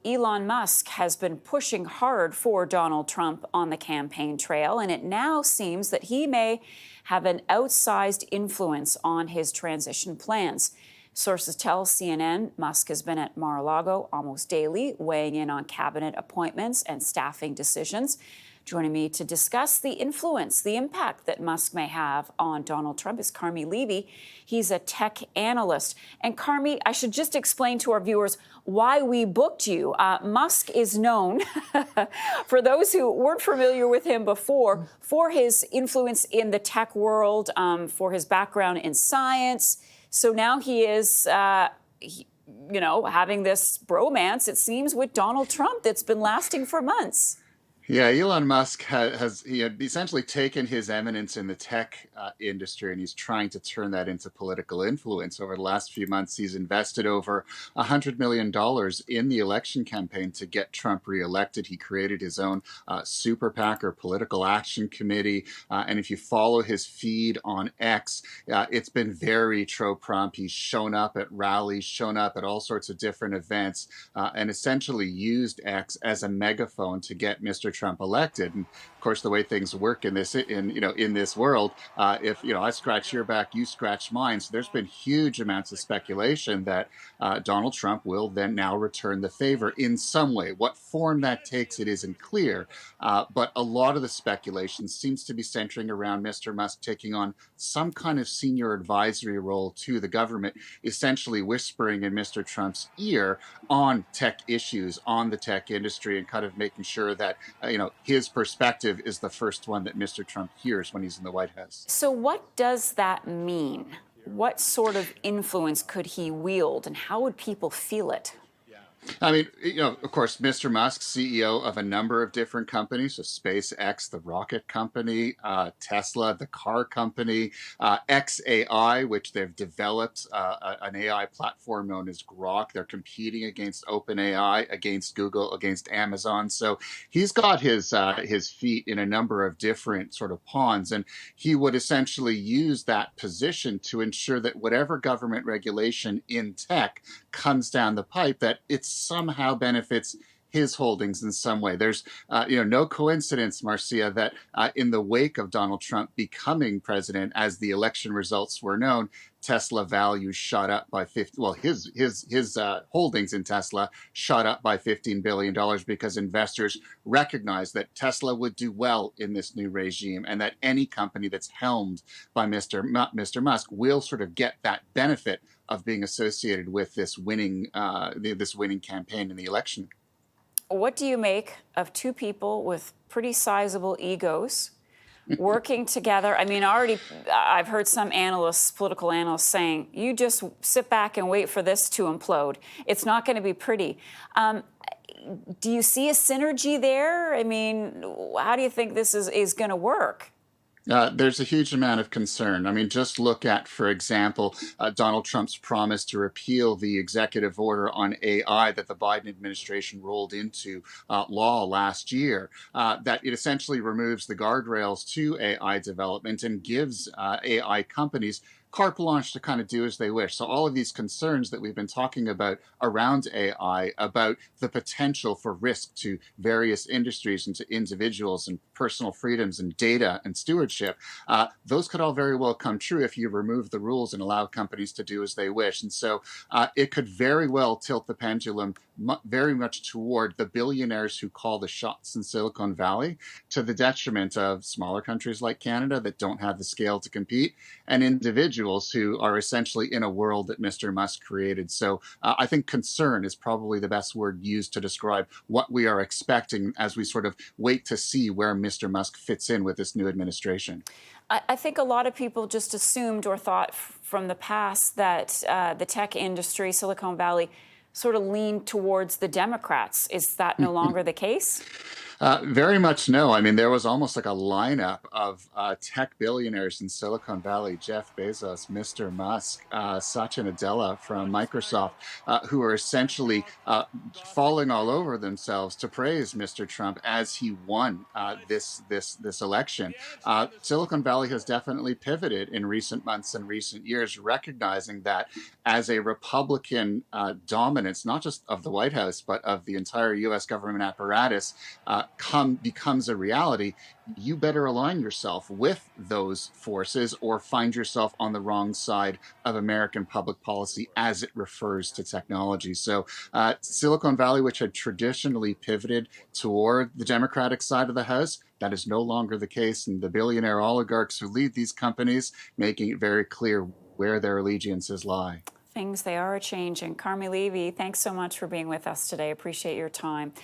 Elon Musk has been pushing hard for Donald Trump on the campaign trail, and it now seems that he may have an outsized influence on his transition plans. Sources tell CNN Musk has been at Mar-a-Lago almost daily, weighing in on cabinet appointments and staffing decisions. Joining me to discuss the influence, the impact that Musk may have on Donald Trump is Carmi Levy. He's a tech analyst. And Carmi, I should just explain to our viewers why we booked you. Musk is known, for those who weren't familiar with him before, for his influence in the tech world, for his background in science. So now he is, having this bromance, it seems, with Donald Trump that's been lasting for months. Yeah, Elon Musk has essentially taken his eminence in the tech industry, and he's trying to turn that into political influence. Over the last few months, he's invested over $100 million in the election campaign to get Trump reelected. He created his own super PAC, or political action committee. And if you follow his feed on X, it's been very pro-Trump. He's shown up at rallies, shown up at all sorts of different events, and essentially used X as a megaphone to get Mr. Trump elected. And of course, the way things work in this world, if I scratch your back, you scratch mine. So there's been huge amounts of speculation that Donald Trump will then now return the favor in some way. What form that takes, it isn't clear. But a lot of the speculation seems to be centering around Mr. Musk taking on some kind of senior advisory role to the government, essentially whispering in Mr. Trump's ear on tech issues, on the tech industry, and kind of making sure that his perspective is the first one that Mr. Trump hears when he's in the White House. So what does that mean? What sort of influence could he wield, and how would people feel it? I mean, of course, Mr. Musk, CEO of a number of different companies, so SpaceX, the rocket company, Tesla, the car company, XAI, which they've developed an AI platform known as Grok. They're competing against OpenAI, against Google, against Amazon. So he's got his feet in a number of different sort of ponds, and he would essentially use that position to ensure that whatever government regulation in tech comes down the pipe, that it somehow benefits his holdings in some way. There's no coincidence, Marcia, that in the wake of Donald Trump becoming president, as the election results were known, Tesla value shot up by his holdings in Tesla shot up by $15 billion because investors recognized that Tesla would do well in this new regime, and that any company that's helmed by Mr. Musk will sort of get that benefit of being associated with this winning campaign in the election. What do you make of two people with pretty sizable egos working together? I mean, I've heard some analysts, political analysts, saying, you just sit back and wait for this to implode. It's not going to be pretty. Do you see a synergy there? I mean, how do you think this is going to work? There's a huge amount of concern. I mean, just look at, for example, Donald Trump's promise to repeal the executive order on AI that the Biden administration rolled into law last year, that it essentially removes the guardrails to AI development and gives AI companies carte blanche to kind of do as they wish. So all of these concerns that we've been talking about around AI, about the potential for risk to various industries and to individuals and personal freedoms and data and stewardship, those could all very well come true if you remove the rules and allow companies to do as they wish. And so it could very well tilt the pendulum very much toward the billionaires who call the shots in Silicon Valley, to the detriment of smaller countries like Canada that don't have the scale to compete, and individuals who are essentially in a world that Mr. Musk created. So I think concern is probably the best word used to describe what we are expecting as we sort of wait to see where Mr. Musk fits in with this new administration. I think a lot of people just assumed or thought from the past that the tech industry, Silicon Valley, sort of leaned towards the Democrats. Is that no longer the case? Very much no. I mean, there was almost like a lineup of tech billionaires in Silicon Valley: Jeff Bezos, Mr. Musk, Satya Nadella from Microsoft, who are essentially falling all over themselves to praise Mr. Trump as he won this election. Silicon Valley has definitely pivoted in recent months and recent years, recognizing that as a Republican dominance, not just of the White House, but of the entire U.S. government apparatus, becomes a reality, you better align yourself with those forces or find yourself on the wrong side of American public policy as it refers to technology. So Silicon Valley, which had traditionally pivoted toward the Democratic side of the House, that is no longer the case. And the billionaire oligarchs who lead these companies making it very clear where their allegiances lie. Things, they are changing. Carmi Levy, thanks so much for being with us today. Appreciate your time.